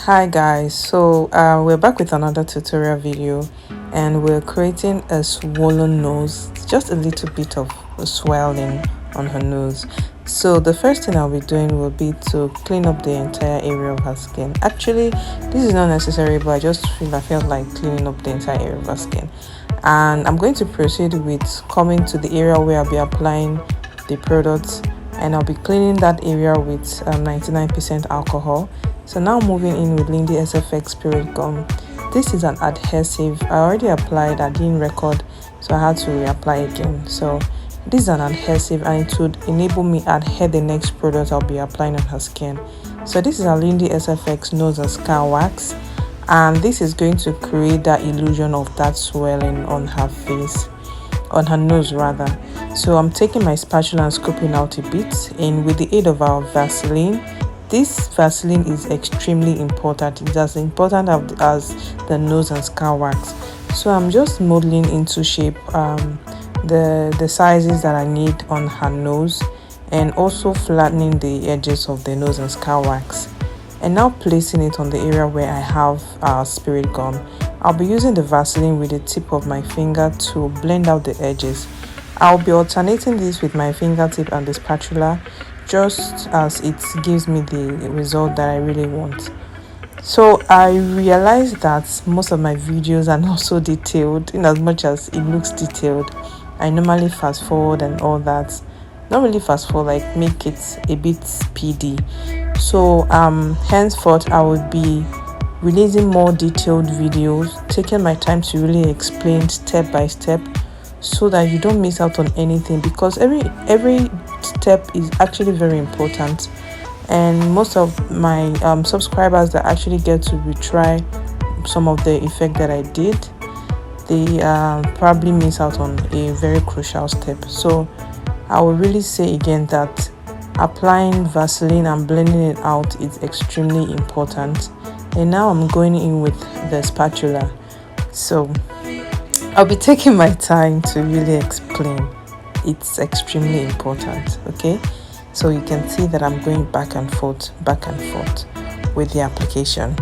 Hi guys, so we're back with another tutorial video, and we're creating a swollen nose, just a little bit of swelling on her nose. So the first thing I'll be doing will be to clean up the entire area of her skin. Actually, this is not necessary, but I felt like cleaning up the entire area of her skin. And I'm going to proceed with coming to the area where I'll be applying the products, and I'll be cleaning that area with 99% alcohol. So now moving in with Lindy Sfx Spirit Gum. This is an adhesive. I already applied, I didn't record, so I had to reapply again. So this is an adhesive, and it would enable me adhere the next product I'll be applying on her skin. So this is a Lindy Sfx nose and scar wax, and this is going to create that illusion of that swelling on her face, on her nose rather. So I'm taking my spatula and scooping out a bit, and with the aid of our Vaseline. This Vaseline is extremely important. It's as important as the nose and scar wax. So I'm just modeling into shape the sizes that I need on her nose, and also flattening the edges of the nose and scar wax, and now placing it on the area where I have spirit gum. I'll be using the Vaseline with the tip of my finger to blend out the edges. I'll be alternating this with my fingertip and the spatula, just as it gives me the result that I really want. So I realized that most of my videos are not so detailed, in as much as it looks detailed. I normally fast forward and all that. Not really fast forward, like make it a bit speedy. So henceforth I would be releasing more detailed videos, taking my time to really explain step by step, so that you don't miss out on anything, because every step is actually very important, and most of my subscribers that actually get to retry some of the effect that I did, they probably miss out on a very crucial step. So I will really say again that applying Vaseline and blending it out is extremely important. And now I'm going in with the spatula, so I'll be taking my time to really explain. It's extremely important. Okay, so you can see that I'm going back and forth with the application.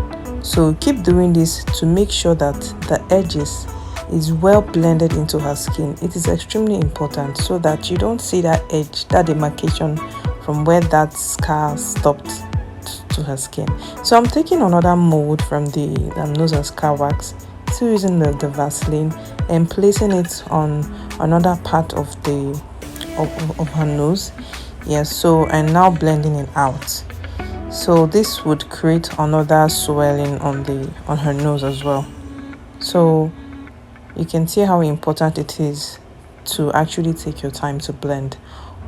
So keep doing this to make sure that the edges is well blended into her skin. It is extremely important, so that you don't see that edge, that demarcation from where that scar stopped to her skin. So I'm taking another mold from the nose and scar wax, still using the Vaseline, and placing it on another part of her nose. Yes, so and now blending it out. So this would create another swelling on her nose as well. So you can see how important it is to actually take your time to blend.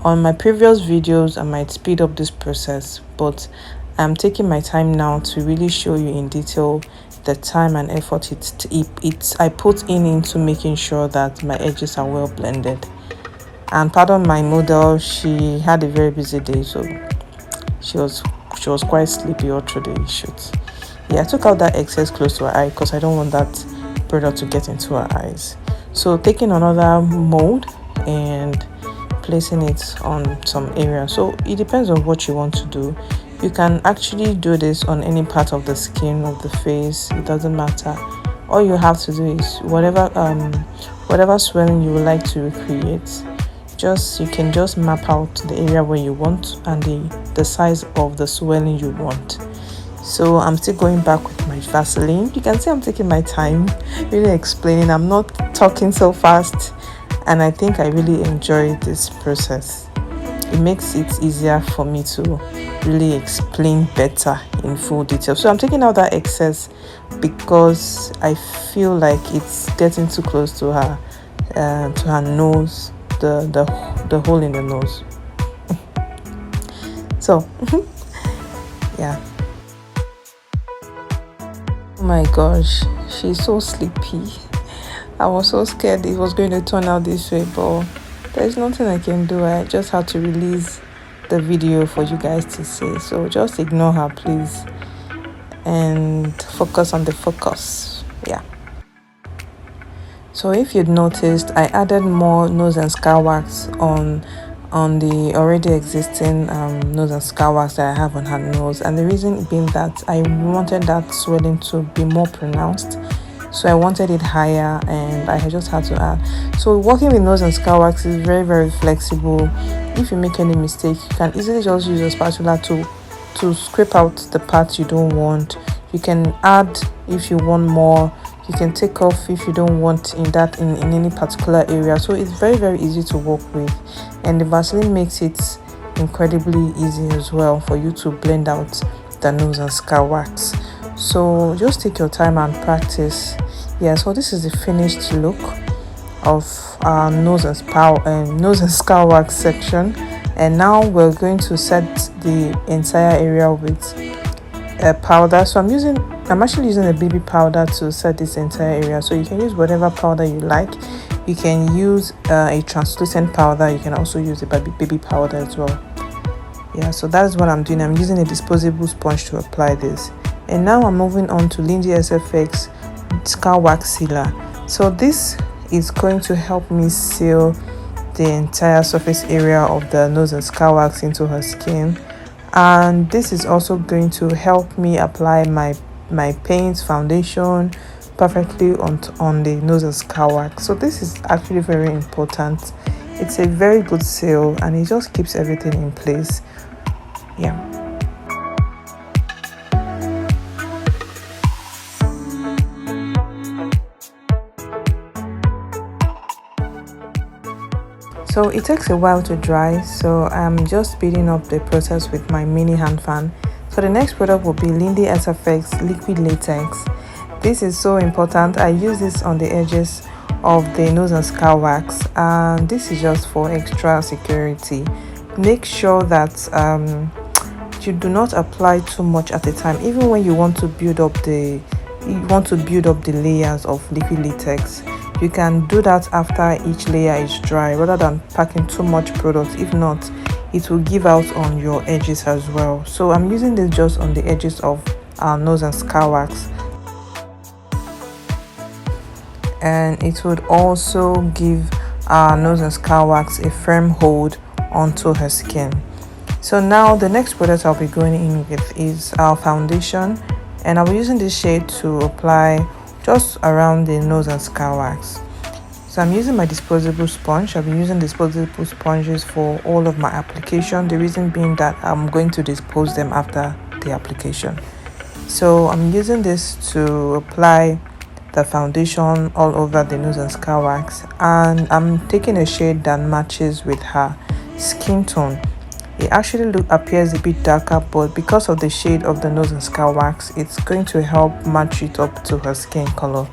On my previous videos I might speed up this process, but I'm taking my time now to really show you in detail the time and effort I put into making sure that my edges are well blended. And pardon my model, she had a very busy day, so she was quite sleepy all through the shoot. Yeah, I took out that excess close to her eye because I don't want that product to get into her eyes. So taking another mold and placing it on some area. So it depends on what you want to do. You can actually do this on any part of the skin of the face. It doesn't matter. All you have to do is whatever swelling you would like to recreate, you can just map out the area where you want and the size of the swelling you want. So I'm still going back with my Vaseline. You can see I'm taking my time really explaining. I'm not talking so fast, and I think I really enjoy this process. It makes it easier for me to really explain better in full detail. So I'm taking out that excess because I feel like it's getting too close to her nose, the hole in the nose. So yeah. Oh my gosh, she's so sleepy. I was so scared it was going to turn out this way, but there's nothing I can do. I just had to release the video for you guys to see. So just ignore her, please, and focus on the focus. Yeah. So if you'd noticed, I added more nose and scar wax on on the already existing nose and scar wax that I have on her nose, and the reason being that I wanted that swelling to be more pronounced, so I wanted it higher, and I just had to add. So working with nose and scar wax is very flexible. If you make any mistake, you can easily just use a spatula to scrape out the parts you don't want. You can add if you want more. You can take off if you don't want in any particular area. So it's very easy to work with, and the Vaseline makes it incredibly easy as well for you to blend out the nose and scar wax. So just take your time and practice. Yeah, so this is the finished look of our nose and scar wax section, and now we're going to set the entire area with a powder. So I'm actually using a baby powder to set this entire area. So you can use whatever powder you like. You can use a translucent powder. You can also use a baby powder as well. Yeah, so that's what I'm doing. I'm using a disposable sponge to apply this. And now I'm moving on to Lindy Sfx Scar Wax Sealer. So this is going to help me seal the entire surface area of the nose and scar wax into her skin, and this is also going to help me apply my paint foundation perfectly on the nose and scar wax. So this is actually very important. It's a very good seal, and it just keeps everything in place. Yeah. So it takes a while to dry, so I'm just speeding up the process with my mini hand fan. So the next product will be Lindy Sfx Liquid Latex. This is so important. I use this on the edges of the nose and scar wax, and this is just for extra security. Make sure that you do not apply too much at a time, even when you want to build up the layers of liquid latex. You can do that after each layer is dry, rather than packing too much product. If not, it will give out on your edges as well. So I'm using this just on the edges of our nose and scar wax, and it would also give our nose and scar wax a firm hold onto her skin. So now the next product I'll be going in with is our foundation, and I'll be using this shade to apply just around the nose and scar wax. So I'm using my disposable sponge. I'll be using disposable sponges for all of my application, the reason being that I'm going to dispose them after the application. So I'm using this to apply the foundation all over the nose and scar wax, and I'm taking a shade that matches with her skin tone. It actually appears a bit darker, but because of the shade of the nose and scar wax, it's going to help match it up to her skin color.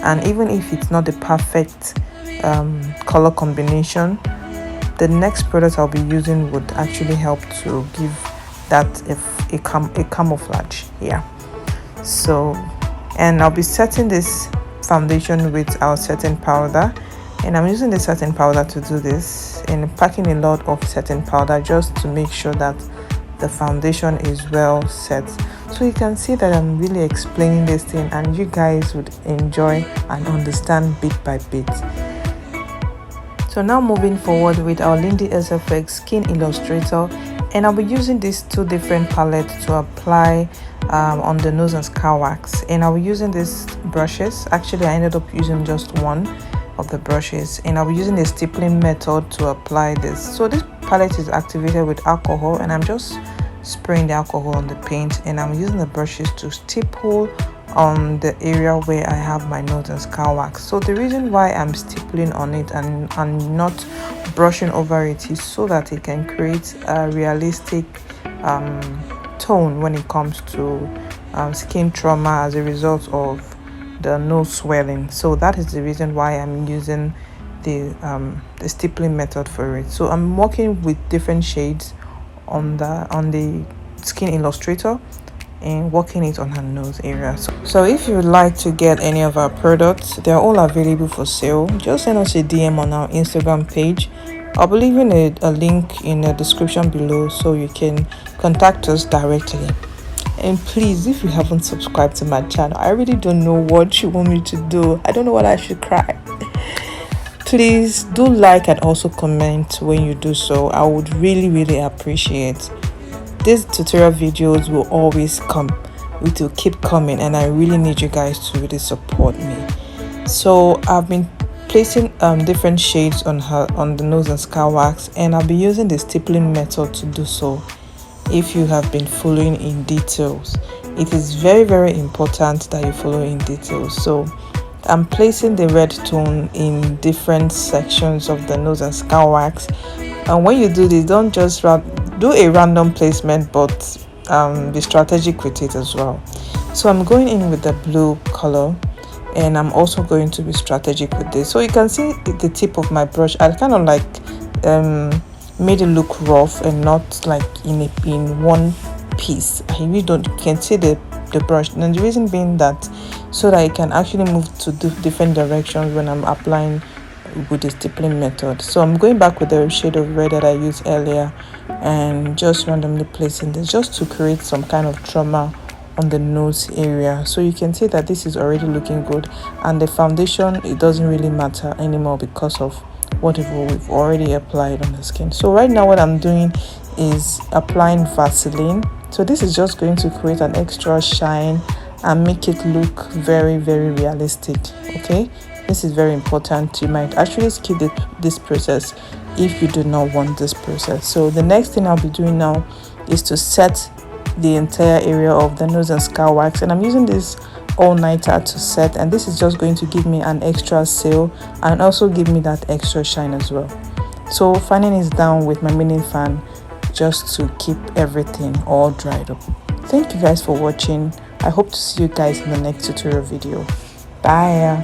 And even if it's not the perfect color combination, the next product I'll be using would actually help to give that a camouflage. Yeah. So, and I'll be setting this foundation with our setting powder, and I'm using the setting powder to do this, and packing a lot of setting powder just to make sure that the foundation is well set. So you can see that I'm really explaining this thing, and you guys would enjoy and understand bit by bit. So now moving forward with our Lindy Sfx Skin Illustrator, and I'll be using these two different palettes to apply on the nose and scar wax, and I'll be using these brushes. Actually, I ended up using just one of the brushes, and I'll be using the stippling method to apply this. So this palette is activated with alcohol, and I'm just spraying the alcohol on the paint, and I'm using the brushes to stipple on the area where I have my nose and scar wax. So the reason why I'm stippling on it and not brushing over it is so that it can create a realistic tone when it comes to skin trauma as a result of the nose swelling. So that is the reason why I'm using the stippling method for it. So I'm working with different shades on the Skin Illustrator and working it on her nose area. So if you would like to get any of our products, they're all available for sale. Just send us a DM on our Instagram page. I'll be leaving a link in the description below so you can contact us directly. And please, if you haven't subscribed to my channel, I really don't know what you want me to do. I don't know what I should cry. Please do like and also comment when you do so. I would really appreciate. These tutorial videos will always come, it will keep coming, and I really need you guys to really support me. So I've been placing different shades on the nose and scar wax, and I'll be using the stippling method to do so. If you have been following in details, it is very important that you follow in details. So I'm placing the red tone in different sections of the nose and scar wax, and when you do this, don't just do a random placement, but be strategic with it as well. So I'm going in with the blue color, and I'm also going to be strategic with this. So you can see the tip of my brush, I kind of like made it look rough and not like in one piece. I really don't, you can see the brush, and the reason being that so that I can actually move to different directions when I'm applying with the stippling method. So I'm going back with the shade of red that I used earlier and just randomly placing this just to create some kind of trauma on the nose area. So you can see that this is already looking good, and the foundation, it doesn't really matter anymore because of whatever we've already applied on the skin. So right now what I'm doing is applying Vaseline. So this is just going to create an extra shine and make it look very realistic. Okay, this is very important. You might actually skip this process if you do not want this process. So the next thing I'll be doing now is to set the entire area of the nose and scar wax, and I'm using this all-nighter to set, and this is just going to give me an extra seal and also give me that extra shine as well. So fanning is down with my mini fan just to keep everything all dried up. Thank you guys for watching. I hope to see you guys in the next tutorial video. Bye.